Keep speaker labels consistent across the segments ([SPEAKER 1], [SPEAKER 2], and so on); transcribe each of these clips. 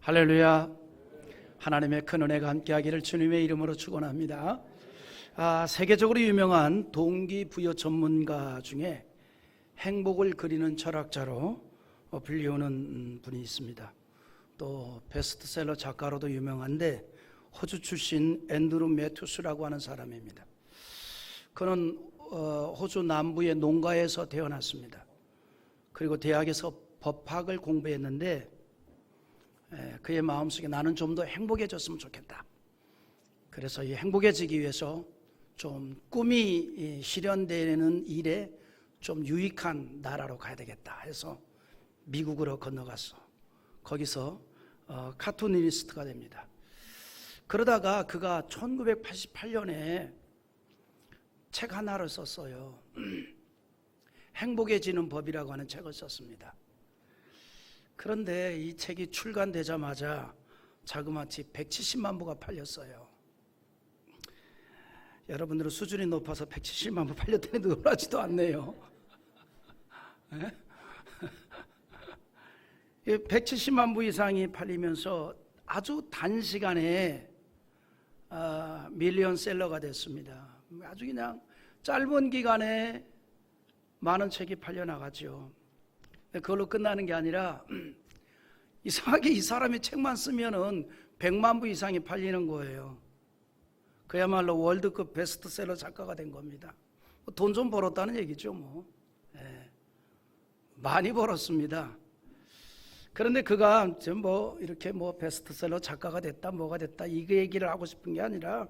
[SPEAKER 1] 할렐루야. 하나님의 큰 은혜가 함께하기를 주님의 이름으로 축원합니다. 세계적으로 유명한 동기부여 전문가 중에 행복을 그리는 철학자로 불리우는 분이 있습니다. 또 베스트셀러 작가로도 유명한데 호주 출신 앤드루 매튜스라고 하는 사람입니다. 그는 호주 남부의 농가에서 태어났습니다. 그리고 대학에서 법학을 공부했는데 그의 마음속에 나는 좀 더 행복해졌으면 좋겠다. 그래서 이 행복해지기 위해서 좀 꿈이 실현되는 일에 좀 유익한 나라로 가야 되겠다 해서 미국으로 건너갔어. 거기서 카툰리스트가 됩니다. 그러다가 그가 1988년에 책 하나를 썼어요. 행복해지는 법이라고 하는 책을 썼습니다. 그런데 이 책이 출간되자마자 자그마치 170만 부가 팔렸어요. 여러분들은 수준이 높아서 170만 부 팔렸다니 놀라지도 않네요. 170만 부 이상이 팔리면서 아주 단시간에 밀리언셀러가 됐습니다. 아주 그냥 짧은 기간에 많은 책이 팔려나가죠. 그걸로 끝나는 게 아니라 이상하게 이 사람이 책만 쓰면은 100만 부 이상이 팔리는 거예요. 그야말로 월드급 베스트셀러 작가가 된 겁니다. 돈 좀 벌었다는 얘기죠, 뭐. 많이 벌었습니다. 그런데 그가 이렇게 베스트셀러 작가가 됐다, 뭐가 됐다, 이 얘기를 하고 싶은 게 아니라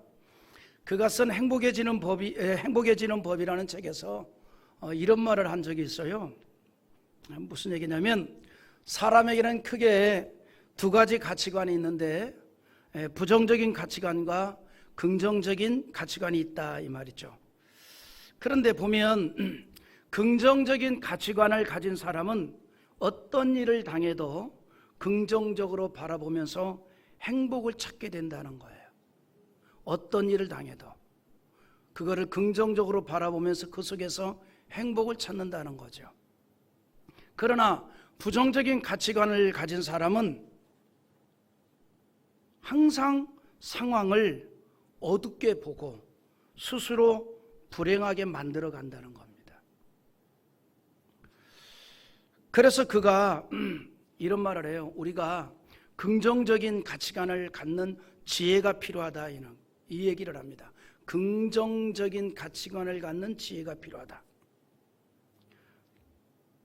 [SPEAKER 1] 그가 쓴 행복해지는 법이라는 책에서 이런 말을 한 적이 있어요. 무슨 얘기냐면 사람에게는 크게 두 가지 가치관이 있는데 부정적인 가치관과 긍정적인 가치관이 있다 이 말이죠. 그런데 보면 긍정적인 가치관을 가진 사람은 어떤 일을 당해도 긍정적으로 바라보면서 행복을 찾게 된다는 거예요. 어떤 일을 당해도 그거를 긍정적으로 바라보면서 그 속에서 행복을 찾는다는 거죠. 그러나 부정적인 가치관을 가진 사람은 항상 상황을 어둡게 보고 스스로 불행하게 만들어 간다는 겁니다. 그래서 그가 이런 말을 해요. 우리가 긍정적인 가치관을 갖는 지혜가 필요하다. 이 얘기를 합니다. 긍정적인 가치관을 갖는 지혜가 필요하다.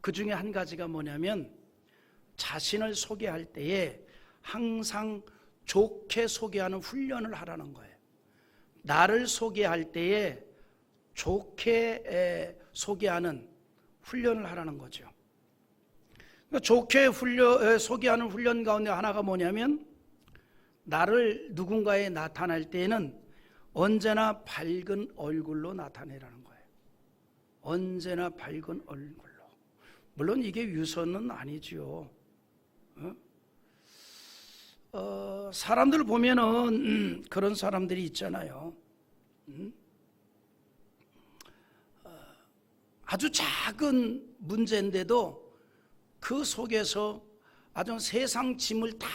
[SPEAKER 1] 그 중에 한 가지가 뭐냐면 자신을 소개할 때에 항상 좋게 소개하는 훈련을 하라는 거예요. 나를 소개할 때에 좋게 소개하는 훈련을 하라는 거죠. 좋게 소개하는 훈련 가운데 하나가 뭐냐면 나를 누군가에 나타날 때에는 언제나 밝은 얼굴로 나타내라는 거예요. 언제나 밝은 얼굴로. 물론 이게 유선은 아니죠. 사람들 보면은 그런 사람들이 있잖아요. 아주 작은 문제인데도 그 속에서 아주 세상 짐을 다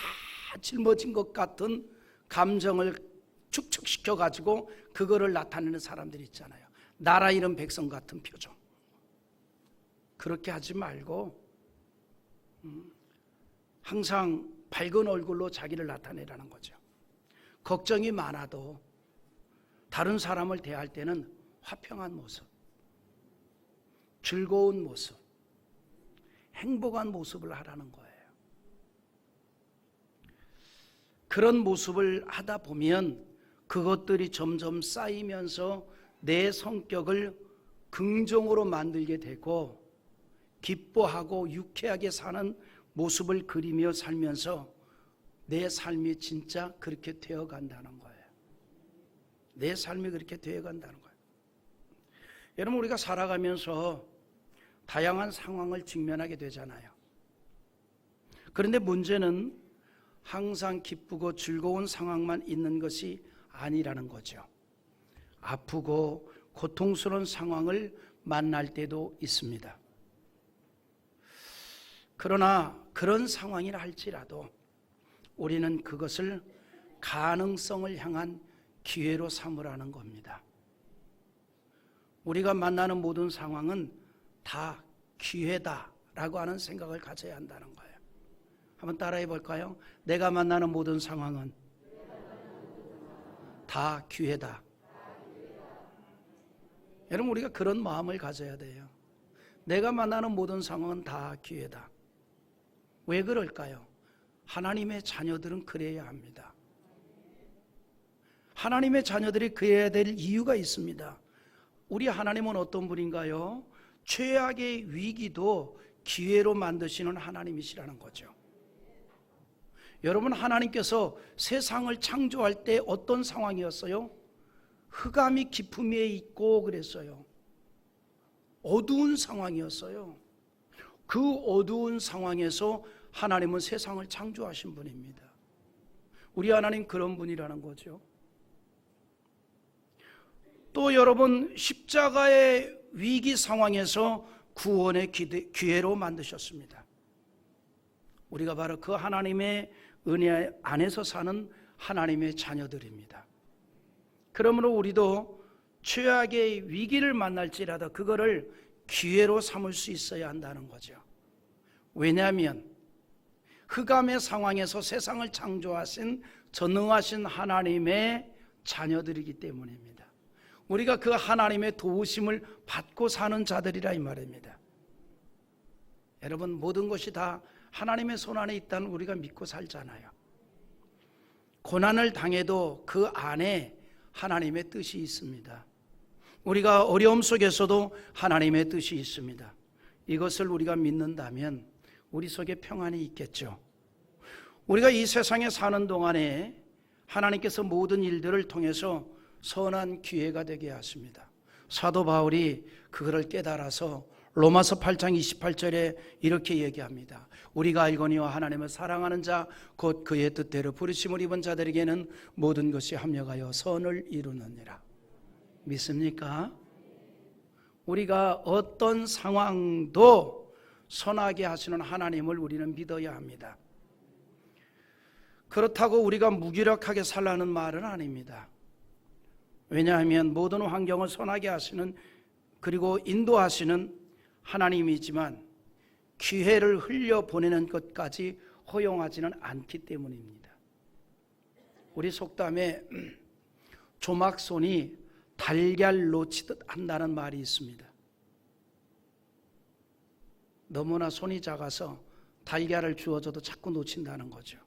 [SPEAKER 1] 짊어진 것 같은 감정을 축적시켜 가지고 그거를 나타내는 사람들이 있잖아요. 나라 잃은 백성 같은 표정. 그렇게 하지 말고 항상 밝은 얼굴로 자기를 나타내라는 거죠. 걱정이 많아도 다른 사람을 대할 때는 화평한 모습, 즐거운 모습, 행복한 모습을 하라는 거예요. 그런 모습을 하다 보면 그것들이 점점 쌓이면서 내 성격을 긍정으로 만들게 되고 기뻐하고 유쾌하게 사는 모습을 그리며 살면서 내 삶이 진짜 그렇게 되어간다는 거예요. 내 삶이 그렇게 되어간다는 거예요. 여러분, 우리가 살아가면서 다양한 상황을 직면하게 되잖아요. 그런데 문제는 항상 기쁘고 즐거운 상황만 있는 것이 아니라는 거죠. 아프고 고통스러운 상황을 만날 때도 있습니다. 그러나 그런 상황이라 할지라도 우리는 그것을 가능성을 향한 기회로 삼으라는 겁니다. 우리가 만나는 모든 상황은 다 기회다라고 하는 생각을 가져야 한다는 거예요. 한번 따라해 볼까요? 내가 만나는 모든 상황은 다 기회다. 여러분, 우리가 그런 마음을 가져야 돼요. 내가 만나는 모든 상황은 다 기회다. 왜 그럴까요? 하나님의 자녀들은 그래야 합니다. 하나님의 자녀들이 그래야 될 이유가 있습니다. 우리 하나님은 어떤 분인가요? 최악의 위기도 기회로 만드시는 하나님이시라는 거죠. 여러분, 하나님께서 세상을 창조할 때 어떤 상황이었어요? 흑암이 깊음 위에 있고 그랬어요. 어두운 상황이었어요. 그 어두운 상황에서 하나님은 세상을 창조하신 분입니다. 우리 하나님 그런 분이라는 거죠. 또 여러분, 십자가의 위기 상황에서 구원의 기회로 만드셨습니다. 우리가 바로 그 하나님의 은혜 안에서 사는 하나님의 자녀들입니다. 그러므로 우리도 최악의 위기를 만날지라도 그거를 기회로 삼을 수 있어야 한다는 거죠. 왜냐하면 흑암의 상황에서 세상을 창조하신 전능하신 하나님의 자녀들이기 때문입니다. 우리가 그 하나님의 도우심을 받고 사는 자들이라 이 말입니다. 여러분, 모든 것이 다 하나님의 손 안에 있다는 우리가 믿고 살잖아요. 고난을 당해도 그 안에 하나님의 뜻이 있습니다. 우리가 어려움 속에서도 하나님의 뜻이 있습니다. 이것을 우리가 믿는다면 우리 속에 평안이 있겠죠. 우리가 이 세상에 사는 동안에 하나님께서 모든 일들을 통해서 선한 기회가 되게 하십니다. 사도 바울이 그거를 깨달아서 로마서 8장 28절에 이렇게 얘기합니다. 우리가 알거니와 하나님을 사랑하는 자 곧 그의 뜻대로 부르심을 입은 자들에게는 모든 것이 합력하여 선을 이루느니라. 믿습니까? 우리가 어떤 상황도 선하게 하시는 하나님을 우리는 믿어야 합니다. 그렇다고 우리가 무기력하게 살라는 말은 아닙니다. 왜냐하면 모든 환경을 선하게 하시는 그리고 인도하시는 하나님이지만 기회를 흘려보내는 것까지 허용하지는 않기 때문입니다. 우리 속담에 조막손이 달걀 놓치듯 한다는 말이 있습니다. 너무나 손이 작아서 달걀을 주어줘도 자꾸 놓친다는 거죠.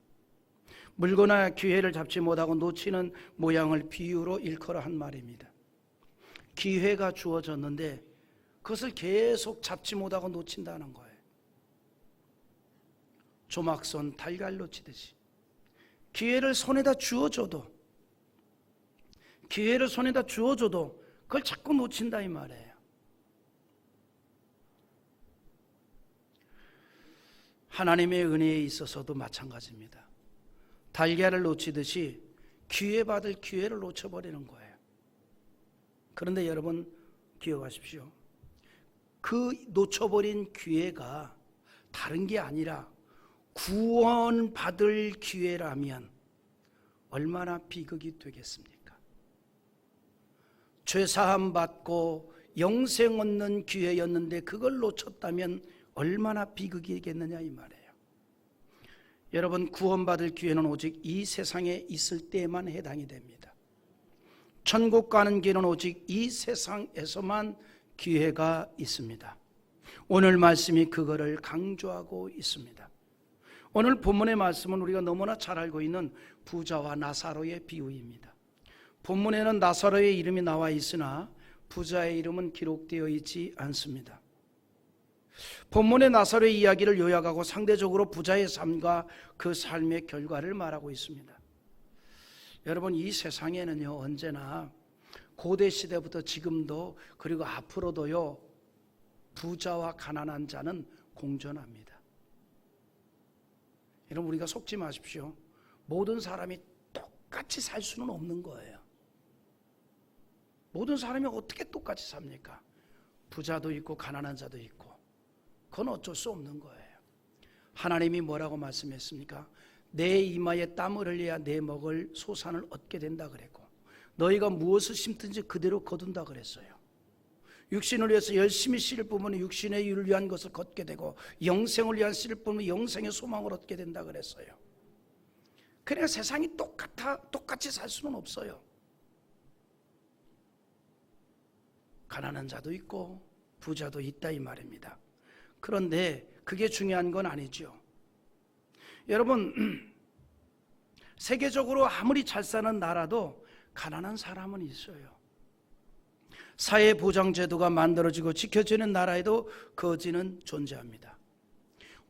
[SPEAKER 1] 물거나 기회를 잡지 못하고 놓치는 모양을 비유로 일컬어 한 말입니다. 기회가 주어졌는데 그것을 계속 잡지 못하고 놓친다는 거예요. 조막손 달걀 놓치듯이 기회를 손에다 주어줘도 그걸 자꾸 놓친다 이 말이에요. 하나님의 은혜에 있어서도 마찬가지입니다. 달걀을 놓치듯이 기회 받을 기회를 놓쳐버리는 거예요. 그런데 여러분 기억하십시오. 그 놓쳐버린 기회가 다른 게 아니라 구원받을 기회라면 얼마나 비극이 되겠습니까? 죄사함 받고 영생 얻는 기회였는데 그걸 놓쳤다면 얼마나 비극이겠느냐 이 말이에요. 여러분, 구원받을 기회는 오직 이 세상에 있을 때에만 해당이 됩니다. 천국 가는 길은 오직 이 세상에서만 기회가 있습니다. 오늘 말씀이 그거를 강조하고 있습니다. 오늘 본문의 말씀은 우리가 너무나 잘 알고 있는 부자와 나사로의 비유입니다. 본문에는 나사로의 이름이 나와 있으나 부자의 이름은 기록되어 있지 않습니다. 본문의 나사로의 이야기를 요약하고 상대적으로 부자의 삶과 그 삶의 결과를 말하고 있습니다. 여러분, 이 세상에는요 언제나 고대 시대부터 지금도 그리고 앞으로도요 부자와 가난한 자는 공존합니다. 여러분, 우리가 속지 마십시오. 모든 사람이 똑같이 살 수는 없는 거예요. 모든 사람이 어떻게 똑같이 삽니까? 부자도 있고 가난한 자도 있고. 그건 어쩔 수 없는 거예요. 하나님이 뭐라고 말씀했습니까? 내 이마에 땀을 흘려야 내 먹을 소산을 얻게 된다 그랬고, 너희가 무엇을 심든지 그대로 거둔다 그랬어요. 육신을 위해서 열심히 씨를 뿌면 육신의 일을 위한 것을 걷게 되고, 영생을 위한 씨를 뿌면 영생의 소망을 얻게 된다 그랬어요. 그러니까 세상이 똑같이 살 수는 없어요. 가난한 자도 있고 부자도 있다 이 말입니다. 그런데 그게 중요한 건 아니죠. 여러분, 세계적으로 아무리 잘 사는 나라도 가난한 사람은 있어요. 사회보장제도가 만들어지고 지켜지는 나라에도 거지는 존재합니다.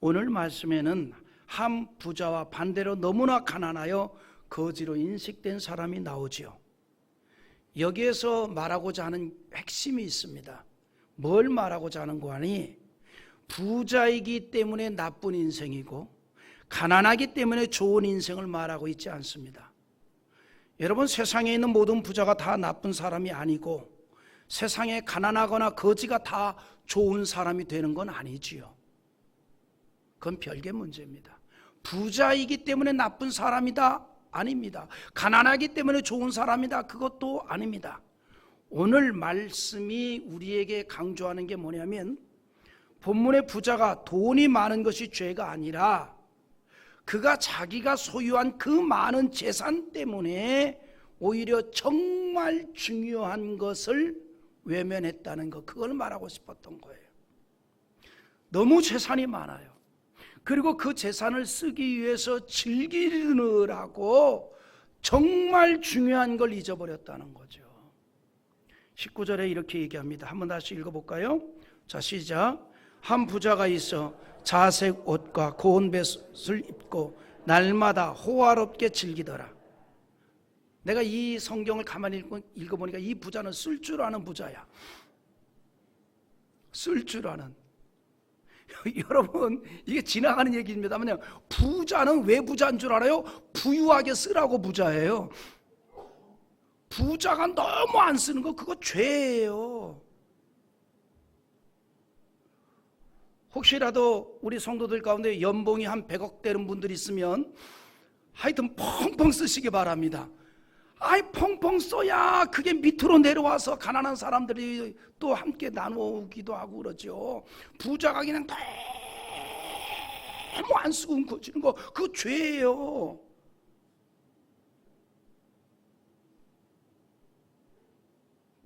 [SPEAKER 1] 오늘 말씀에는 한 부자와 반대로 너무나 가난하여 거지로 인식된 사람이 나오지요. 여기에서 말하고자 하는 핵심이 있습니다. 뭘 말하고자 하는 거 아니? 부자이기 때문에 나쁜 인생이고 가난하기 때문에 좋은 인생을 말하고 있지 않습니다. 여러분, 세상에 있는 모든 부자가 다 나쁜 사람이 아니고 세상에 가난하거나 거지가 다 좋은 사람이 되는 건 아니지요. 그건 별개 문제입니다. 부자이기 때문에 나쁜 사람이다? 아닙니다. 가난하기 때문에 좋은 사람이다? 그것도 아닙니다. 오늘 말씀이 우리에게 강조하는 게 뭐냐면, 본문의 부자가 돈이 많은 것이 죄가 아니라 그가 자기가 소유한 그 많은 재산 때문에 오히려 정말 중요한 것을 외면했다는 것, 그걸 말하고 싶었던 거예요. 너무 재산이 많아요. 그리고 그 재산을 쓰기 위해서 즐기느라고 정말 중요한 걸 잊어버렸다는 거죠. 19절에 이렇게 얘기합니다. 한번 다시 읽어볼까요? 자, 시작. 한 부자가 있어 자색 옷과 고운 뱃을 입고 날마다 호화롭게 즐기더라. 내가 이 성경을 가만히 읽어보니까 이 부자는 쓸 줄 아는 부자야. 쓸 줄 아는. 여러분, 이게 지나가는 얘기입니다만요, 부자는 왜 부자인 줄 알아요? 부유하게 쓰라고 부자예요. 부자가 너무 안 쓰는 거, 그거 죄예요. 혹시라도 우리 성도들 가운데 연봉이 한 100억 되는 분들이 있으면 하여튼 펑펑 쓰시기 바랍니다. 아이, 펑펑 써야 그게 밑으로 내려와서 가난한 사람들이 또 함께 나누기도 하고 그러죠. 부자가 그냥 너무 안 쓰고 거지는 거, 그거 죄예요.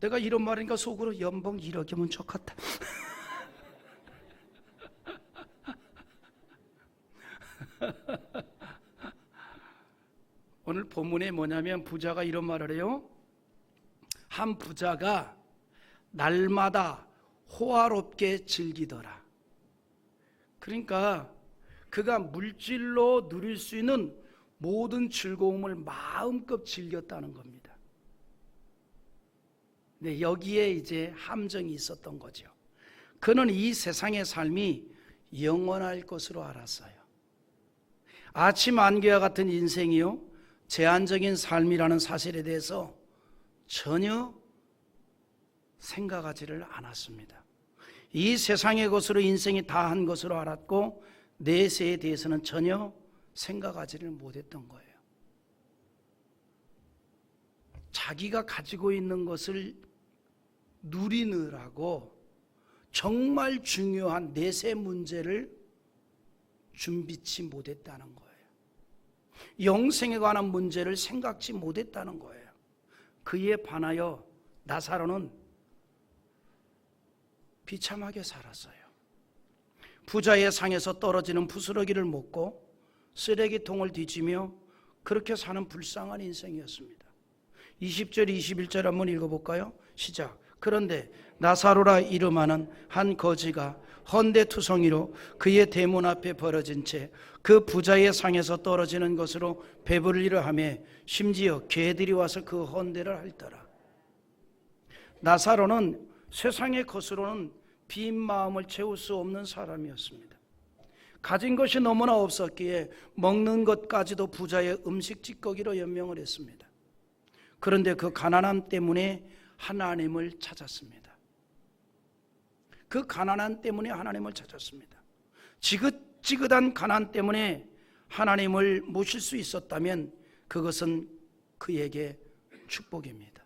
[SPEAKER 1] 내가 이런 말이니까 속으로 연봉 1억이면 좋겠다. 오늘 본문에 뭐냐면, 부자가 이런 말을 해요. 한 부자가 날마다 호화롭게 즐기더라. 그러니까 그가 물질로 누릴 수 있는 모든 즐거움을 마음껏 즐겼다는 겁니다. 네, 여기에 이제 함정이 있었던 거죠. 그는 이 세상의 삶이 영원할 것으로 알았어요. 아침 안개와 같은 인생이요, 제한적인 삶이라는 사실에 대해서 전혀 생각하지를 않았습니다. 이 세상의 것으로 인생이 다한 것으로 알았고 내세에 대해서는 전혀 생각하지를 못했던 거예요. 자기가 가지고 있는 것을 누리느라고 정말 중요한 내세 문제를 준비치 못했다는 거예요. 영생에 관한 문제를 생각지 못했다는 거예요. 그에 반하여 나사로는 비참하게 살았어요. 부자의 상에서 떨어지는 부스러기를 먹고 쓰레기통을 뒤지며 그렇게 사는 불쌍한 인생이었습니다. 20절 21절 한번 읽어볼까요? 시작. 그런데 나사로라 이름하는 한 거지가 헌데투성이로 그의 대문 앞에 벌어진 채 그 부자의 상에서 떨어지는 것으로 배부르리라 하며 심지어 개들이 와서 그 헌데를 핥더라. 나사로는 세상의 것으로는 빈 마음을 채울 수 없는 사람이었습니다. 가진 것이 너무나 없었기에 먹는 것까지도 부자의 음식 찌꺼기로 연명을 했습니다. 그런데 그 가난함 때문에 하나님을 찾았습니다. 그 가난함 때문에 하나님을 찾았습니다. 지긋지긋한 가난 때문에 하나님을 모실 수 있었다면 그것은 그에게 축복입니다.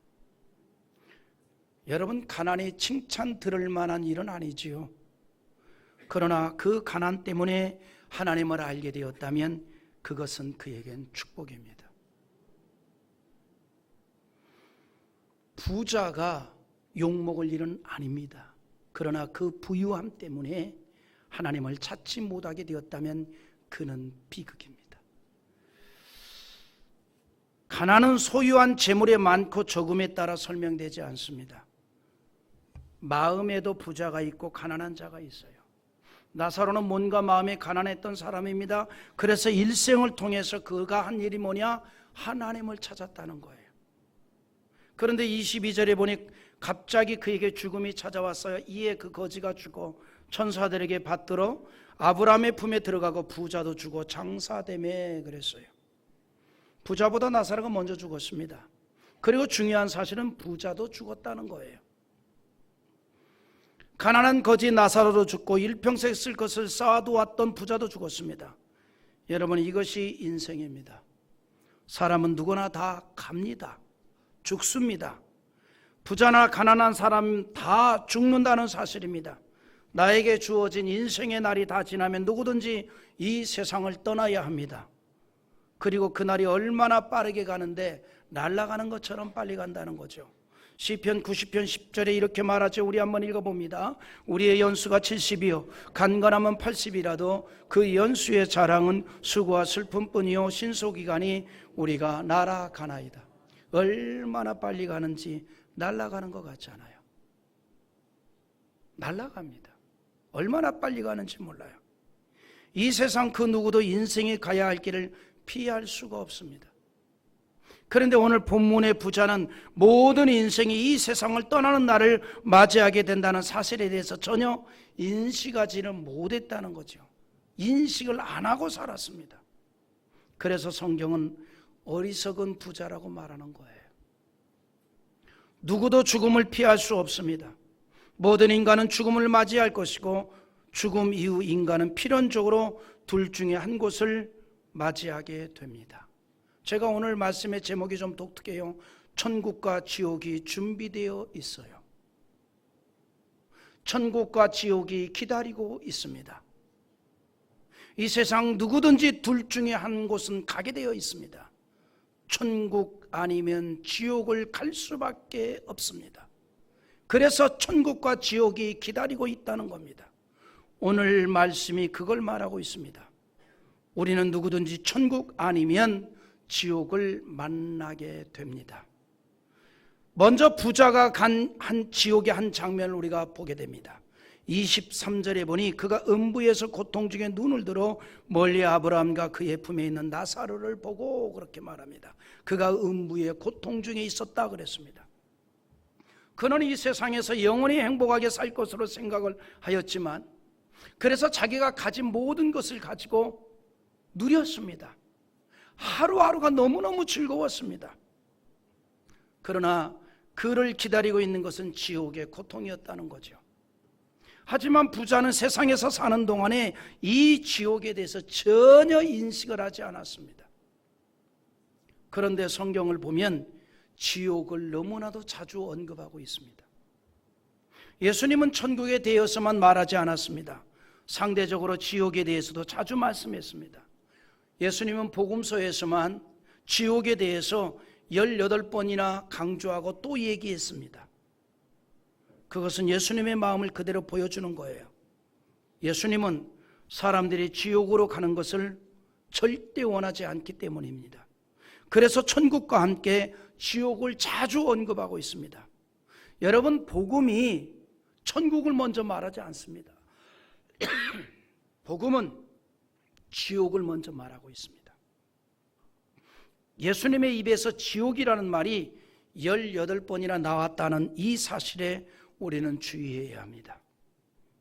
[SPEAKER 1] 여러분, 가난이 칭찬 들을 만한 일은 아니지요. 그러나 그 가난 때문에 하나님을 알게 되었다면 그것은 그에겐 축복입니다. 부자가 욕먹을 일은 아닙니다. 그러나 그 부유함 때문에 하나님을 찾지 못하게 되었다면 그는 비극입니다. 가난은 소유한 재물의 많고 적음에 따라 설명되지 않습니다. 마음에도 부자가 있고 가난한 자가 있어요. 나사로는 몸과 마음에 가난했던 사람입니다. 그래서 일생을 통해서 그가 한 일이 뭐냐? 하나님을 찾았다는 거예요. 그런데 22절에 보니 갑자기 그에게 죽음이 찾아왔어요. 이에 그 거지가 죽어 천사들에게 받들어 아브라함의 품에 들어가고 부자도 죽어 장사되매 그랬어요. 부자보다 나사로가 먼저 죽었습니다. 그리고 중요한 사실은 부자도 죽었다는 거예요. 가난한 거지 나사로도 죽고 일평생 쓸 것을 쌓아두었던 부자도 죽었습니다. 여러분, 이것이 인생입니다. 사람은 누구나 다 갑니다. 죽습니다. 부자나 가난한 사람 다 죽는다는 사실입니다. 나에게 주어진 인생의 날이 다 지나면 누구든지 이 세상을 떠나야 합니다. 그리고 그날이 얼마나 빠르게 가는데 날아가는 것처럼 빨리 간다는 거죠. 시편 90편 10절에 이렇게 말하죠. 우리 한번 읽어봅니다. 우리의 연수가 70이요 간간하면 80이라도 그 연수의 자랑은 수고와 슬픔뿐이요 신소기간이 우리가 날아가나이다. 얼마나 빨리 가는지 날아가는 것 같지 않아요? 날아갑니다. 얼마나 빨리 가는지 몰라요. 이 세상 그 누구도 인생에 가야 할 길을 피할 수가 없습니다. 그런데 오늘 본문의 부자는 모든 인생이 이 세상을 떠나는 날을 맞이하게 된다는 사실에 대해서 전혀 인식하지는 못했다는 거죠. 인식을 안 하고 살았습니다. 그래서 성경은 어리석은 부자라고 말하는 거예요. 누구도 죽음을 피할 수 없습니다. 모든 인간은 죽음을 맞이할 것이고 죽음 이후 인간은 필연적으로 둘 중에 한 곳을 맞이하게 됩니다. 제가 오늘 말씀의 제목이 좀 독특해요. 천국과 지옥이 준비되어 있어요. 천국과 지옥이 기다리고 있습니다. 이 세상 누구든지 둘 중에 한 곳은 가게 되어 있습니다. 천국 아니면 지옥을 갈 수밖에 없습니다. 그래서 천국과 지옥이 기다리고 있다는 겁니다. 오늘 말씀이 그걸 말하고 있습니다. 우리는 누구든지 천국 아니면 지옥을 만나게 됩니다. 먼저 부자가 간 한 지옥의 한 장면을 우리가 보게 됩니다. 23절에 보니 그가 음부에서 고통 중에 눈을 들어 멀리 아브라함과 그의 품에 있는 나사로를 보고 그렇게 말합니다. 그가 음부의 고통 중에 있었다 그랬습니다. 그는 이 세상에서 영원히 행복하게 살 것으로 생각을 하였지만 그래서 자기가 가진 모든 것을 가지고 누렸습니다. 하루하루가 너무너무 즐거웠습니다. 그러나 그를 기다리고 있는 것은 지옥의 고통이었다는 거죠. 하지만 부자는 세상에서 사는 동안에 이 지옥에 대해서 전혀 인식을 하지 않았습니다. 그런데 성경을 보면 지옥을 너무나도 자주 언급하고 있습니다. 예수님은 천국에 대해서만 말하지 않았습니다. 상대적으로 지옥에 대해서도 자주 말씀했습니다. 예수님은 복음서에서만 지옥에 대해서 18번이나 강조하고 또 얘기했습니다. 그것은 예수님의 마음을 그대로 보여주는 거예요. 예수님은 사람들이 지옥으로 가는 것을 절대 원하지 않기 때문입니다. 그래서 천국과 함께 지옥을 자주 언급하고 있습니다. 여러분, 복음이 천국을 먼저 말하지 않습니다. 복음은 지옥을 먼저 말하고 있습니다. 예수님의 입에서 지옥이라는 말이 18번이나 나왔다는 이 사실에 우리는 주의해야 합니다.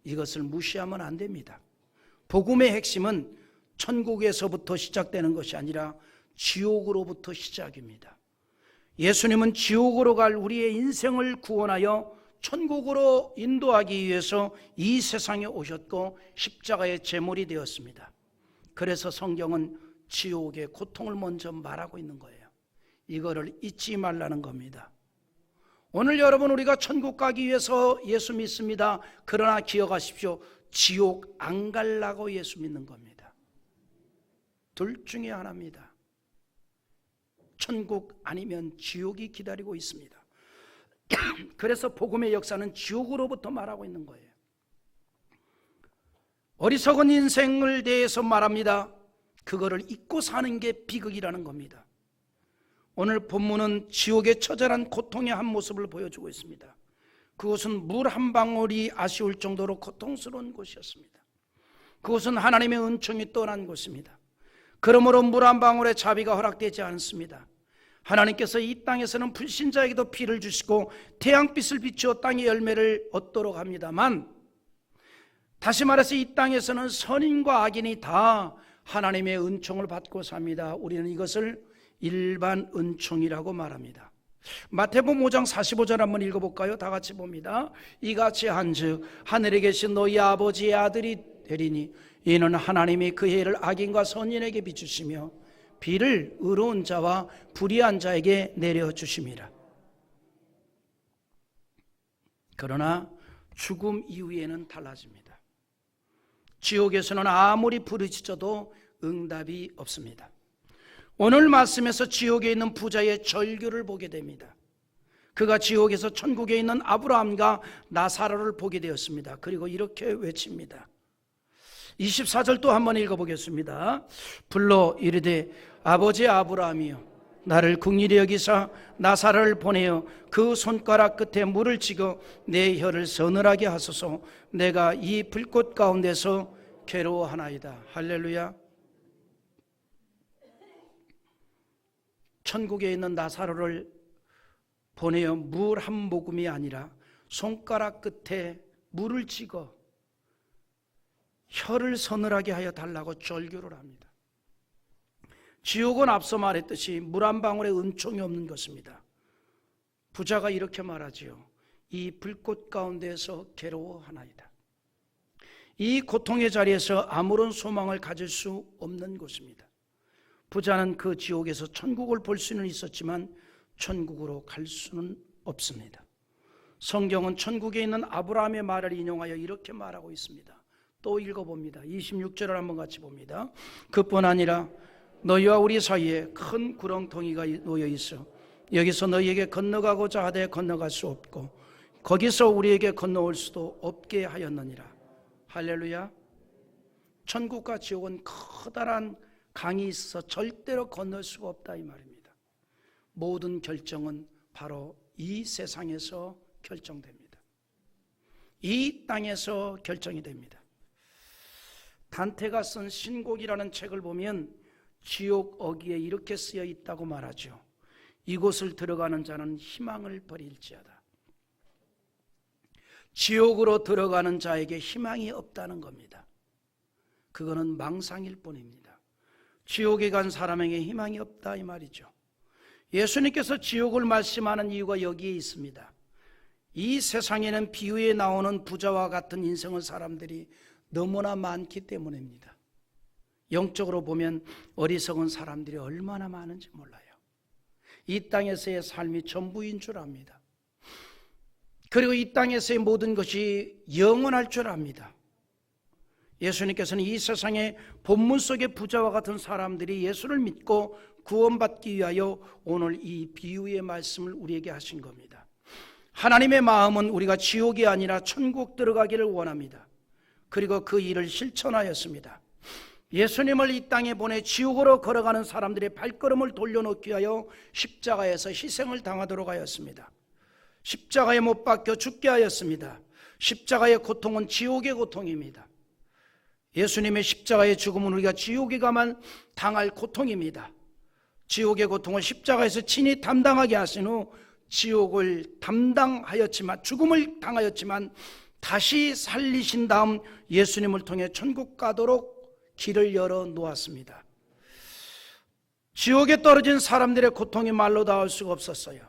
[SPEAKER 1] 이것을 무시하면 안 됩니다. 복음의 핵심은 천국에서부터 시작되는 것이 아니라 지옥으로부터 시작입니다. 예수님은 지옥으로 갈 우리의 인생을 구원하여 천국으로 인도하기 위해서 이 세상에 오셨고 십자가의 제물이 되었습니다. 그래서 성경은 지옥의 고통을 먼저 말하고 있는 거예요. 이거를 잊지 말라는 겁니다. 오늘 여러분, 우리가 천국 가기 위해서 예수 믿습니다. 그러나 기억하십시오. 지옥 안 가려고 예수 믿는 겁니다. 둘 중에 하나입니다. 천국 아니면 지옥이 기다리고 있습니다. 그래서 복음의 역사는 지옥으로부터 말하고 있는 거예요. 어리석은 인생을 대해서 말합니다. 그거를 잊고 사는 게 비극이라는 겁니다. 오늘 본문은 지옥의 처절한 고통의 한 모습을 보여주고 있습니다. 그것은 물 한 방울이 아쉬울 정도로 고통스러운 곳이었습니다. 그것은 하나님의 은총이 떠난 곳입니다. 그러므로 물 한 방울의 자비가 허락되지 않습니다. 하나님께서 이 땅에서는 불신자에게도 피를 주시고 태양빛을 비추어 땅의 열매를 얻도록 합니다만, 다시 말해서 이 땅에서는 선인과 악인이 다 하나님의 은총을 받고 삽니다. 우리는 이것을 일반 은총이라고 말합니다. 마태복음 5장 45절 한번 읽어볼까요? 다 같이 봅니다. 이같이 한즉 하늘에 계신 너희 아버지의 아들이 되리니 이는 하나님이 그 해를 악인과 선인에게 비추시며 비를 의로운 자와 불의한 자에게 내려주심이라. 그러나 죽음 이후에는 달라집니다. 지옥에서는 아무리 부르짖어도 응답이 없습니다. 오늘 말씀에서 지옥에 있는 부자의 절규를 보게 됩니다. 그가 지옥에서 천국에 있는 아브라함과 나사로를 보게 되었습니다. 그리고 이렇게 외칩니다. 24절 또 한번 읽어보겠습니다. 불러 이르되 아버지 아브라함이여 나를 긍휼히 여기사 나사로를 보내어 그 손가락 끝에 물을 찍어 내 혀를 서늘하게 하소서. 내가 이 불꽃 가운데서 괴로워하나이다. 할렐루야. 천국에 있는 나사로를 보내어 물 한 모금이 아니라 손가락 끝에 물을 찍어 혀를 서늘하게 하여 달라고 절규를 합니다. 지옥은 앞서 말했듯이 물 한 방울의 은총이 없는 것입니다. 부자가 이렇게 말하지요. 이 불꽃 가운데서 괴로워하나이다. 이 고통의 자리에서 아무런 소망을 가질 수 없는 곳입니다. 부자는 그 지옥에서 천국을 볼 수는 있었지만 천국으로 갈 수는 없습니다. 성경은 천국에 있는 아브라함의 말을 인용하여 이렇게 말하고 있습니다. 또 읽어봅니다. 26절을 한번 같이 봅니다. 그뿐 아니라 너희와 우리 사이에 큰 구렁텅이가 놓여 있어 여기서 너희에게 건너가고자 하되 건너갈 수 없고 거기서 우리에게 건너올 수도 없게 하였느니라. 할렐루야. 천국과 지옥은 커다란 강이 있어 절대로 건널 수가 없다 이 말입니다. 모든 결정은 바로 이 세상에서 결정됩니다. 이 땅에서 결정이 됩니다. 단테가 쓴 신곡이라는 책을 보면 지옥 어귀에 이렇게 쓰여 있다고 말하죠. 이곳을 들어가는 자는 희망을 버릴지어다. 지옥으로 들어가는 자에게 희망이 없다는 겁니다. 그거는 망상일 뿐입니다. 지옥에 간 사람에게 희망이 없다 이 말이죠. 예수님께서 지옥을 말씀하는 이유가 여기에 있습니다. 이 세상에는 비유에 나오는 부자와 같은 인생의 사람들이 너무나 많기 때문입니다. 영적으로 보면 어리석은 사람들이 얼마나 많은지 몰라요. 이 땅에서의 삶이 전부인 줄 압니다. 그리고 이 땅에서의 모든 것이 영원할 줄 압니다. 예수님께서는 이 세상의 본문 속의 부자와 같은 사람들이 예수를 믿고 구원받기 위하여 오늘 이 비유의 말씀을 우리에게 하신 겁니다. 하나님의 마음은 우리가 지옥이 아니라 천국 들어가기를 원합니다. 그리고 그 일을 실천하였습니다. 예수님을 이 땅에 보내 지옥으로 걸어가는 사람들의 발걸음을 돌려놓기 위하여 십자가에서 희생을 당하도록 하였습니다. 십자가에 못 박혀 죽게 하였습니다. 십자가의 고통은 지옥의 고통입니다. 예수님의 십자가의 죽음은 우리가 지옥에 가만 당할 고통입니다. 지옥의 고통을 십자가에서 친히 담당하게 하신 후 지옥을 담당하였지만 죽음을 당하였지만 다시 살리신 다음 예수님을 통해 천국 가도록 길을 열어 놓았습니다. 지옥에 떨어진 사람들의 고통이 말로 닿을 수가 없었어요.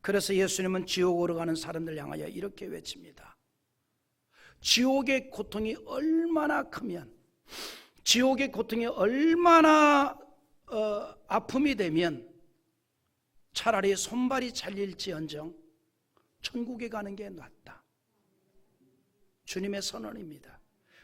[SPEAKER 1] 그래서 예수님은 지옥으로 가는 사람들 향하여 이렇게 외칩니다. 지옥의 고통이 얼마나 크면 지옥의 고통이 얼마나 아픔이 되면 차라리 손발이 잘릴지언정 천국에 가는 게 낫다. 주님의 선언입니다.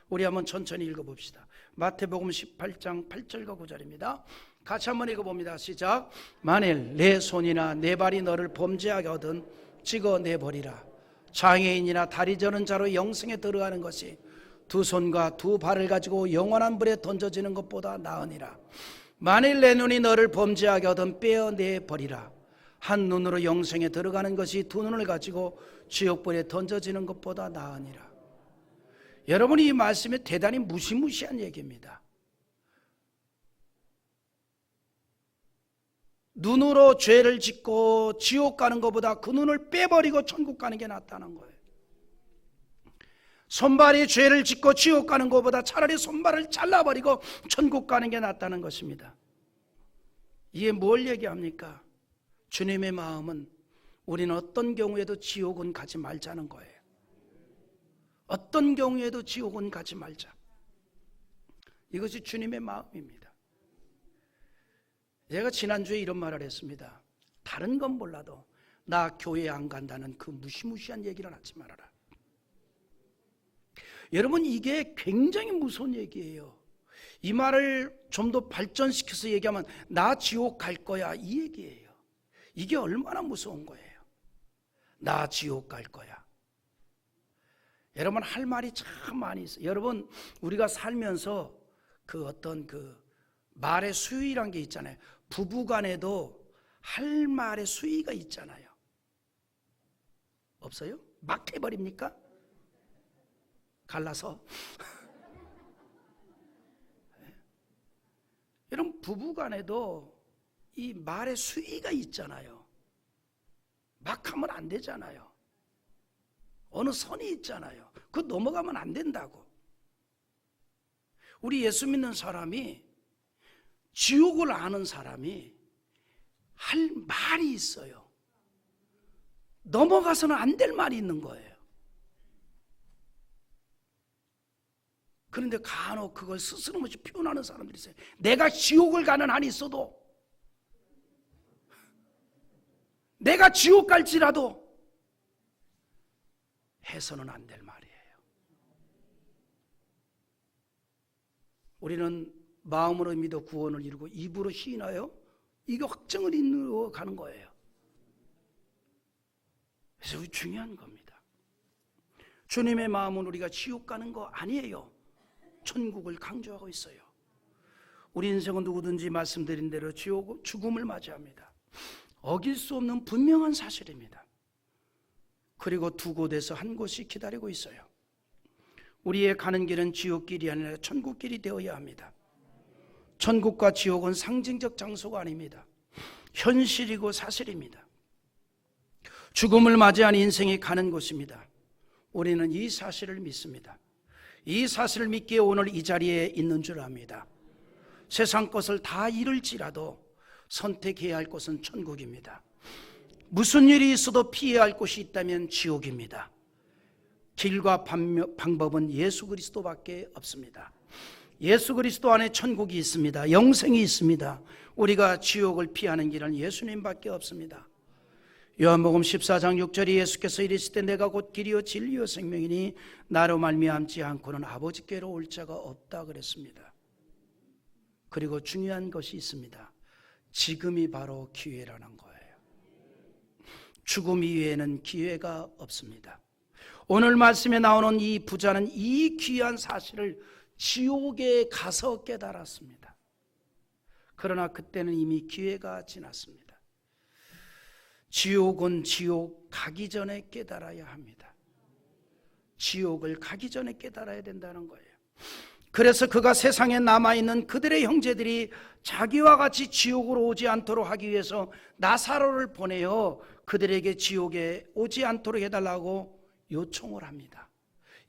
[SPEAKER 1] 우리 한번 천천히 읽어봅시다. 마태복음 18장 8절과 9절입니다. 같이 한번 읽어봅니다. 시작. 만일 내 손이나 내 발이 너를 범죄하게 하거든 찍어내버리라. 장애인이나 다리 저는 자로 영생에 들어가는 것이 두 손과 두 발을 가지고 영원한 불에 던져지는 것보다 나으니라. 만일 내 눈이 너를 범죄하게 하거든 빼어내버리라. 한 눈으로 영생에 들어가는 것이 두 눈을 가지고 지옥불에 던져지는 것보다 나으니라. 여러분, 이 말씀이 대단히 무시무시한 얘기입니다. 눈으로 죄를 짓고 지옥 가는 것보다 그 눈을 빼버리고 천국 가는 게 낫다는 거예요. 손발이 죄를 짓고 지옥 가는 것보다 차라리 손발을 잘라버리고 천국 가는 게 낫다는 것입니다. 이게 뭘 얘기합니까? 주님의 마음은 우리는 어떤 경우에도 지옥은 가지 말자는 거예요. 어떤 경우에도 지옥은 가지 말자. 이것이 주님의 마음입니다. 제가 지난주에 이런 말을 했습니다. 다른 건 몰라도 나 교회 안 간다는 그 무시무시한 얘기를 하지 말아라. 여러분, 이게 굉장히 무서운 얘기예요. 이 말을 좀 더 발전시켜서 얘기하면 나 지옥 갈 거야, 이 얘기예요. 이게 얼마나 무서운 거예요. 나 지옥 갈 거야. 여러분, 할 말이 참 많이 있어요. 여러분, 우리가 살면서 그 어떤 그 말의 수위란 게 있잖아요. 부부간에도 할 말의 수위가 있잖아요. 없어요? 막 해버립니까? 갈라서. 여러분, 부부간에도 이 말의 수위가 있잖아요. 막 하면 안 되잖아요. 어느 선이 있잖아요. 그거 넘어가면 안 된다고. 우리 예수 믿는 사람이, 지옥을 아는 사람이 할 말이 있어요. 넘어가서는 안 될 말이 있는 거예요. 그런데 간혹 그걸 스스럼없이 표현하는 사람들이 있어요. 내가 지옥을 가는 한이 있어도, 내가 지옥 갈지라도 해서는 안 될 말이에요. 우리는 마음으로 믿어 구원을 이루고 입으로 시인하여 이게 확정을 이루어 가는 거예요. 그래서 중요한 겁니다. 주님의 마음은 우리가 지옥 가는 거 아니에요. 천국을 강조하고 있어요. 우리 인생은 누구든지 말씀드린 대로 죽음을 맞이합니다. 어길 수 없는 분명한 사실입니다. 그리고 두 곳에서 한 곳이 기다리고 있어요. 우리의 가는 길은 지옥길이 아니라 천국길이 되어야 합니다. 천국과 지옥은 상징적 장소가 아닙니다. 현실이고 사실입니다. 죽음을 맞이한 인생이 가는 곳입니다. 우리는 이 사실을 믿습니다. 이 사실을 믿기에 오늘 이 자리에 있는 줄 압니다. 세상 것을 다 잃을지라도 선택해야 할 곳은 천국입니다. 무슨 일이 있어도 피해야 할 곳이 있다면 지옥입니다. 길과 방법은 예수 그리스도밖에 없습니다. 예수 그리스도 안에 천국이 있습니다. 영생이 있습니다. 우리가 지옥을 피하는 길은 예수님밖에 없습니다. 요한복음 14장 6절에 예수께서 이르실 때 내가 곧 길이요 진리요 생명이니 나로 말미암지 않고는 아버지께로 올 자가 없다 그랬습니다. 그리고 중요한 것이 있습니다. 지금이 바로 기회라는 거예요. 죽음 이외에는 기회가 없습니다. 오늘 말씀에 나오는 이 부자는 이 귀한 사실을 지옥에 가서 깨달았습니다. 그러나 그때는 이미 기회가 지났습니다. 지옥은 지옥 가기 전에 깨달아야 합니다. 지옥을 가기 전에 깨달아야 된다는 거예요. 그래서 그가 세상에 남아있는 그들의 형제들이 자기와 같이 지옥으로 오지 않도록 하기 위해서 나사로를 보내어 그들에게 지옥에 오지 않도록 해달라고 요청을 합니다.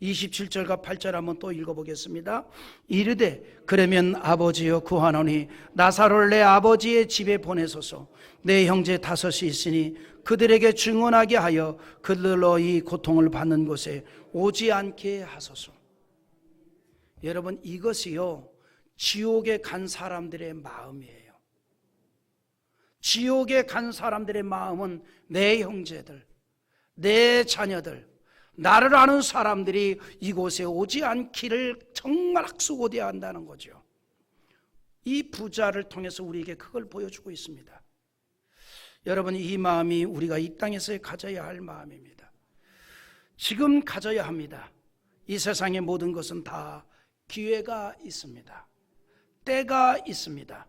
[SPEAKER 1] 27절과 8절 한번 또 읽어보겠습니다. 이르되 그러면 아버지여 구하노니 나사로를 내 아버지의 집에 보내소서. 내 형제 5이 있으니 그들에게 증언하게 하여 그들로 이 고통을 받는 곳에 오지 않게 하소서. 여러분, 이것이요 지옥에 간 사람들의 마음이에요. 지옥에 간 사람들의 마음은 내 형제들, 내 자녀들, 나를 아는 사람들이 이곳에 오지 않기를 정말 학수고대해야 한다는 거죠. 이 부자를 통해서 우리에게 그걸 보여주고 있습니다. 여러분, 이 마음이 우리가 이 땅에서 가져야 할 마음입니다. 지금 가져야 합니다. 이 세상의 모든 것은 다 기회가 있습니다. 때가 있습니다.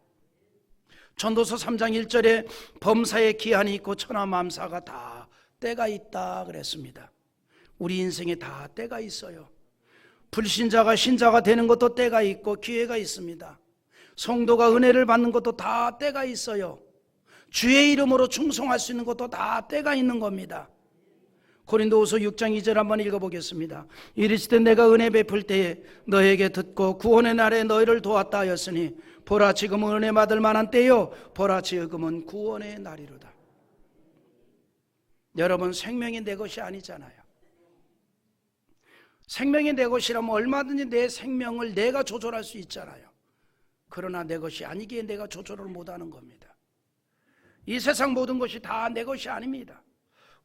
[SPEAKER 1] 전도서 3장 1절에 범사에 기한이 있고 천하만사가 다 때가 있다 그랬습니다. 우리 인생에 다 때가 있어요. 불신자가 신자가 되는 것도 때가 있고 기회가 있습니다. 성도가 은혜를 받는 것도 다 때가 있어요. 주의 이름으로 충성할 수 있는 것도 다 때가 있는 겁니다. 고린도후서 6장 2절 한번 읽어보겠습니다. 이르시되 내가 은혜 베풀 때에 너에게 듣고 구원의 날에 너희를 도왔다 하였으니 보라 지금은 은혜 받을 만한 때요 보라 지금은 구원의 날이로다. 여러분, 생명이 내 것이 아니잖아요. 생명이 내 것이라면 얼마든지 내 생명을 내가 조절할 수 있잖아요. 그러나 내 것이 아니기에 내가 조절을 못하는 겁니다. 이 세상 모든 것이 다 내 것이 아닙니다.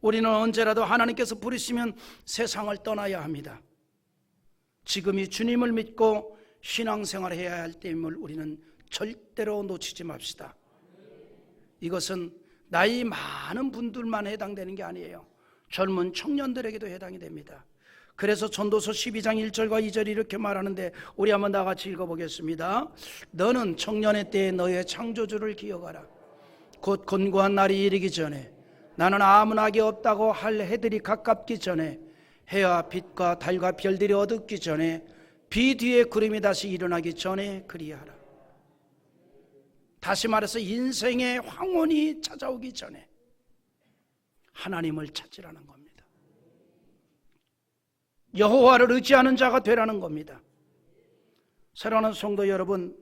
[SPEAKER 1] 우리는 언제라도 하나님께서 부르시면 세상을 떠나야 합니다. 지금이 주님을 믿고 신앙생활을 해야 할 때임을 우리는 절대로 놓치지 맙시다. 이것은 나이 많은 분들만 해당되는 게 아니에요. 젊은 청년들에게도 해당이 됩니다. 그래서 전도서 12장 1절과 2절이 이렇게 말하는데 우리 한번 다 같이 읽어보겠습니다. 너는 청년의 때에 너의 창조주를 기억하라. 곧 곤고한 날이 이르기 전에 나는 아무 낙이 없다고 할 해들이 가깝기 전에 해와 빛과 달과 별들이 어둡기 전에 비 뒤에 구름이 다시 일어나기 전에 그리하라. 다시 말해서 인생의 황혼이 찾아오기 전에 하나님을 찾으라는 겁니다. 여호와를 의지하는 자가 되라는 겁니다. 사랑하는 성도 여러분,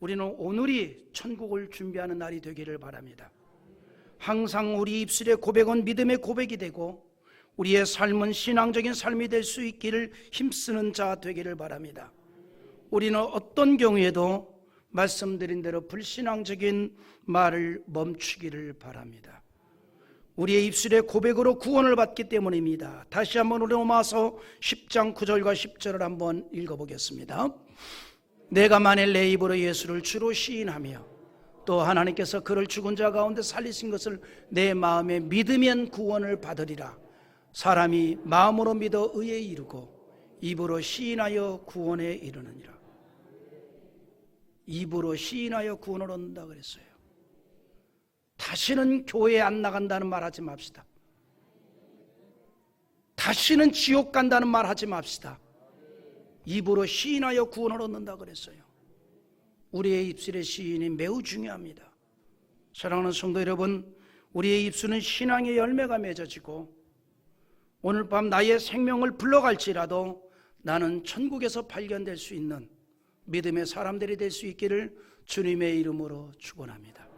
[SPEAKER 1] 우리는 오늘이 천국을 준비하는 날이 되기를 바랍니다. 항상 우리 입술의 고백은 믿음의 고백이 되고 우리의 삶은 신앙적인 삶이 될 수 있기를 힘쓰는 자 되기를 바랍니다. 우리는 어떤 경우에도 말씀드린 대로 불신앙적인 말을 멈추기를 바랍니다. 우리의 입술의 고백으로 구원을 받기 때문입니다. 다시 한번 로마서 10장 9절과 10절을 한번 읽어보겠습니다. 내가 만일 내 입으로 예수를 주로 시인하며 또 하나님께서 그를 죽은 자 가운데 살리신 것을 내 마음에 믿으면 구원을 받으리라. 사람이 마음으로 믿어 의에 이르고 입으로 시인하여 구원에 이르느니라. 입으로 시인하여 구원을 얻는다 그랬어요. 다시는 교회에 안 나간다는 말 하지 맙시다. 다시는 지옥 간다는 말 하지 맙시다. 입으로 시인하여 구원을 얻는다 그랬어요. 우리의 입술의 시인이 매우 중요합니다. 사랑하는 성도 여러분, 우리의 입술은 신앙의 열매가 맺어지고 오늘 밤 나의 생명을 불러갈지라도 나는 천국에서 발견될 수 있는 믿음의 사람들이 될 수 있기를 주님의 이름으로 축원합니다.